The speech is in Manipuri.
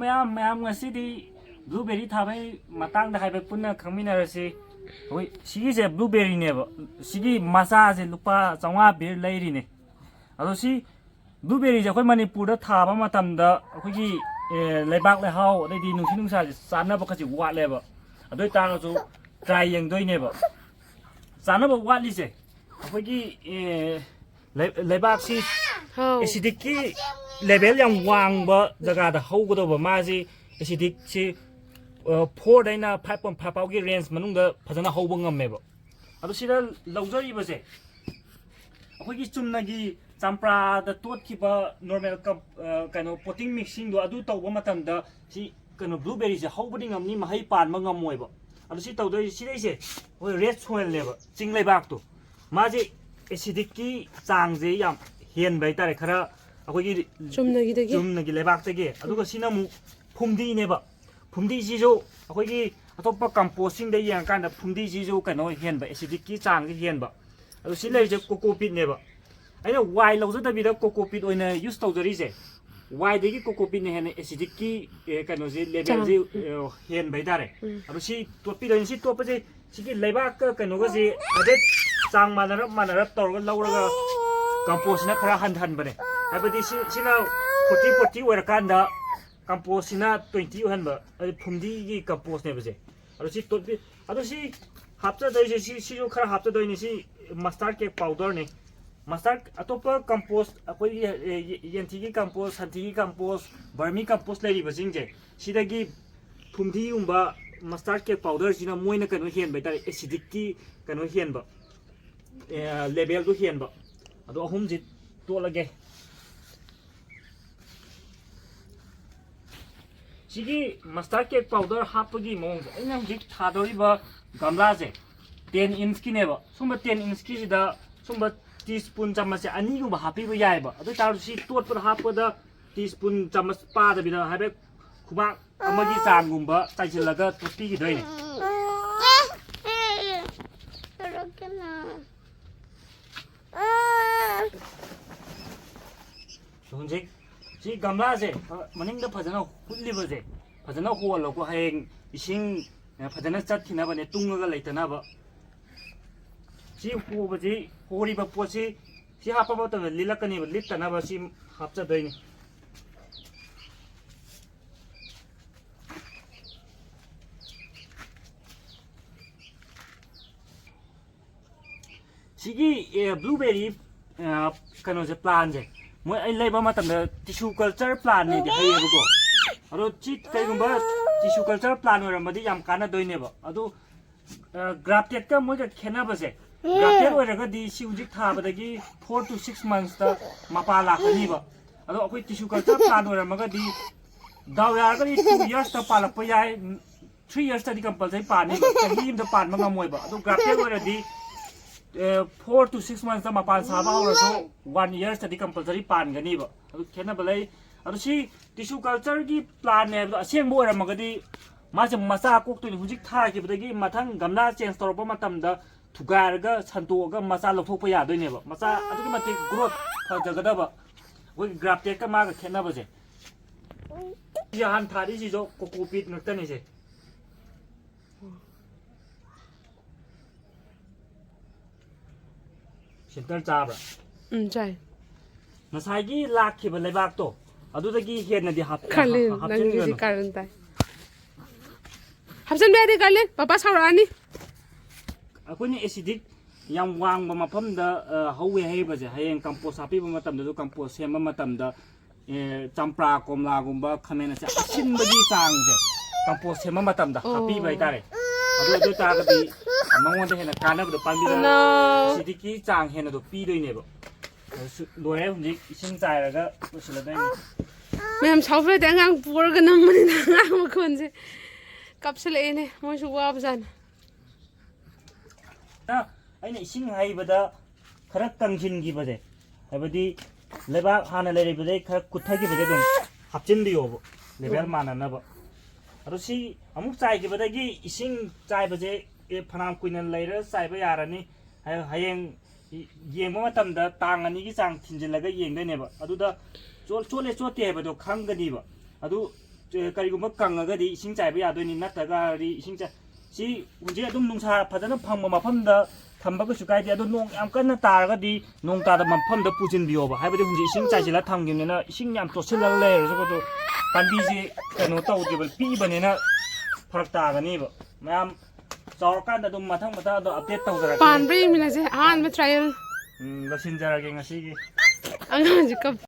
ꯃꯌꯥꯝ ꯃꯌꯥꯝ ꯉꯁꯤꯗꯤ ꯕ꯭ꯂꯨꯕꯦꯔꯤ ꯊꯥꯕꯩ ꯃꯇꯥꯡꯗ ꯍꯥꯏꯐꯦꯠ ꯄꯨꯟꯅ ꯈꯪꯃꯤꯟꯅꯔꯁꯤ ꯍꯣꯏ ꯁꯤꯒꯤꯁꯦ ꯕ꯭ꯂꯨꯕꯦꯔꯤꯅꯦꯕ ꯁꯤꯒꯤ ꯃꯆꯥꯁꯦ ꯂꯨꯄꯥ 500 ꯄꯤꯔ ꯂꯩꯔꯤꯅꯦ ꯑꯗꯣ ꯁꯤ ꯕ꯭ꯂꯨꯕꯦꯔꯤꯁꯦ ꯑꯩꯈꯣꯏ ꯃꯅꯤꯄꯨꯔꯗ ꯊꯥꯕ ꯃꯇꯝꯗ ꯑꯩꯈꯣꯏꯒꯤ ꯂꯩꯕꯥꯛ ꯂꯩꯍꯥꯎ ꯑꯗꯩꯗꯤ ꯅꯨꯡꯁꯤꯠ ꯅꯨꯡꯁꯥꯁꯦ ꯆꯥꯟꯅꯕ ꯈꯖꯤꯛ ꯋꯥꯠꯂꯦꯕ ꯑꯗꯨ ꯑꯣꯏꯇꯥꯔꯒꯁꯨ ꯇ꯭ꯔꯥꯏ ꯌꯦꯡꯗꯣꯏꯅꯦꯕ ꯆꯥꯟꯅꯕ ꯋꯥꯠꯂꯤꯁꯦ ꯑꯩꯈꯣꯏꯒꯤ ꯂꯩꯕꯥꯛꯁꯤ ꯑꯦꯁꯤꯗꯤꯛꯀꯤ लेवल याम वांग जगह हौगदब माजी एसिडिक से 4 दैना 5.5 पाव की रेंज मनुंग फजना हौब ngमेब अदो सिदा लौजरीबसे अखोगी चुमनगी चांप्रा द तोटखिबा नॉर्मल कप कनो पोटिंग मिक्सिंग दो अदु तौबा मतमदा सि कनो ब्लूबेरी से हौबदि ngमनी महै पानबा ngमोइब अदो सि तौदोइ सिदैसे होय रेड सोइल लेब चिंग लेबाक तो माजे एसिडिक की चांगजे याम हेन बाय तारे खरा अखोगी चुमनगी लेबाकतगे अदुगा सिना मु फुमदीनेबा फुमदी जिजो अखोगी अतोप्पा कंपोस्टिंग दे yang kan फुमदी जिजो कनो हेनबा एसिडिक की चांग हेनबा अदु सि लेजे कोकोपीट नेबा अइना वाइ लौजदबिदा कोकोपीट ओइना यूज तौदरीजे वाइ देगी कोकोपीट ने हेन एसिडिक की कनो जे लेवल जे हेन बाय तारे अदु सि टोपी दोइन सि टोपजे सिगी लेबाक कनो जे अदे चांग मानरब तौरगा लौरगा कंपोस्ट ना खरा हन बने हाबदी सिना 40 ओरकांदा कंपोस्ट सिना 20 ओहनबा फुमदी की कंपोस्ट नेबजे अदो सि तोपी अदो सि हापचा दैसे सि जो खरा हापचा दैनि सि मस्टर्ड केक पाउडर ने मस्टर्ड अतोप कंपोस्ट अकोई यंथी की कंपोस्ट हंथी की कंपोस्ट बर्मी compost लेरिबा जिंगजे सिदगी phumdi उंबा mustard cake powder सिना मोइना कनो हेन बैतारे एसिडिक की कनो हेनबा लेवल दो हेनबा अदो अहुम जि तोलगे सिगी मस्टर्ड केक पाउडर हापगी मोंग अइना हुजिक थादोरिबा गमलाजे 10 इंच की नेबा सुंबा 10 इंच की सिदा सुंबा टीस्पून चम्मच अनि गुबा हापिबा याइबा अदो तारु सि तोटपर हापदा टीस्पून चम्मच पादबिदा हाबे खुबा अमगी चांगुंबा चाइचिलगा तोपी की दोइने हुंजे सि गमलाजे मनिंगदा फजना हुल्लिबजे फजना होलको हयेंग इसिंग फजना चटखिनाबने तुंगगा लेतनाबा सि होबजे होरिबा पोसे सि हापबा त लिलकनी लितनाबा सि हापचा दैनि सिगी ब्लूबेरी कनो जे प्लान जे मोय आई लेबा मतम टिश्यू कल्चर प्लान ने हायेबको अरो चिट कइगुंबा टिश्यू कल्चर प्लान ओरमदि याम काना दोइनेबा अदु ग्राफ्टेड का मोय खेनाबसे ग्राफ्टेड ओरगदि सिउजिक थाबदगी 4 to 6 months ता मपा लाखनिबा अदो अखोय टिश्यू कल्चर प्लान ओरमगदि दावयारगदि 2 years ता पालकप याय 3 years ता कंपलसरी पानी चही इम दा पान मंगमोयबा अदो ग्राफ्टेड ओरदि 4 to 6 months मपान साबा होरसो 1 year तदी कंपलसरी पानगनीबा अदु खेना बलै अदु सी टिश्यू कल्चर की प्लान ने असेंबो ओरमगदि मासे मचा कोक्तोनि हुजिक थागिबदगी मथंग गमला चेंज तौरबा मतमदा थुगारगा संतोगा मचा लौथोकपा यादोइनेबा मचा अदुगी मते ग्रोथ फजगदबा वे ग्राफ्टेड का मागा खेनाबजे याहान थारी जिजो कोकोपीट नक्तनि जे सेंटर चाब्रा चाय नसागी लाखिबा लेबाक तो अदुदगी हेनदि हाप खाली नंगी कारण ताय हबसन बेदि गाले पापा सावरानी अखोनी एसिडिक याम वांगबा मफमदा हौवे हैबजे हयें कंपोस्ट हापिबा मतमदा दो कंपोस्ट सेमबा मतमदा चंप्रा कोमलागुंबा खमेनसे असिनबगी चांगजे कंपोस्ट सेमबा मतमदा हापिबा इतारे अदु तागदि मंगोंदा हेना कानबदो पांबिदा एसिडिक की चांग हेनदो पीदोइनेबो लोरे हुजिक इसिंग चाइरगा उसिलदैनि ma'am सावफे देंगां पुरगा नंगमनि नंगां मखोनसे kapseleine moisu wabjan na aina ising haibada khara tangjin gi bade habadi leba hana lere bade khara kutha gi bade dum hapchin diyo level mana na ba aro si amuk chai gi bade gi ising chai baje e phanam kuina leira chai ba yarani hayeng yengba matam da tangani gi chang thinjin laga yengdai ne ba adu da chole chote habado khangani ba adu ꯀꯔꯤꯒꯨꯝꯕ ꯀꯪꯉꯒꯗꯤ ꯏꯁꯤꯡ ꯆꯥꯏꯕ ꯌꯥꯗꯣꯏꯅꯤ ꯅꯠꯇ꯭ꯔꯒꯗꯤ ꯏꯁꯤꯡ ꯁꯤ ꯍꯧꯖꯤꯛ ꯑꯗꯨꯝ ꯅꯨꯡꯁꯥ ꯐꯖꯅ ꯐꯪꯕ ꯃꯐꯝꯗ ꯊꯝꯕ ꯀꯩꯁꯨ ꯀꯥꯏꯗꯦ ꯑꯗꯣ ꯅꯣꯡ ꯌꯥꯝ ꯀꯟꯅ ꯇꯥꯔꯒꯗꯤ ꯅꯣꯡ ꯇꯥꯗꯕ ꯃꯐꯝꯗ ꯄꯨꯁꯤꯟꯕꯤꯌꯣꯕ ꯍꯥꯏꯕꯗꯤ ꯍꯧꯖꯤꯛ ꯏꯁꯤꯡ ꯆꯥꯏꯁꯤꯜꯂ ꯊꯝꯈꯤꯕꯅꯤꯅ ꯏꯁꯤꯡ ꯌꯥꯝ ꯆꯣꯠꯁꯤꯜꯂꯒ ꯂꯩꯔꯁꯨ ꯄꯥꯝꯕꯤꯁꯤ ꯀꯩꯅꯣ ꯇꯧꯗꯦꯕ ꯄꯤꯛꯏꯕꯅꯤꯅ ꯐꯔꯛ ꯇꯥꯒꯅꯤꯕ ꯃꯌꯥꯝ ꯆꯥꯎꯔꯀꯥꯟꯗ ꯑꯗꯨꯝ ꯃꯊꯪ ꯑꯗꯨꯝ ꯑꯞꯗꯦꯠ ꯇꯧꯖꯔꯛꯀꯦ ꯄꯥꯟꯕ꯭ꯔꯥ ꯌꯦꯡꯃꯤꯟꯅꯁꯦ ꯑꯍꯥꯟꯕ ꯇ꯭ꯔꯥꯌꯦꯜ ꯂꯣꯏꯁꯤꯟꯖꯔꯒꯦ ꯉꯁꯤꯒꯤ ꯑꯉꯥꯡꯁꯦ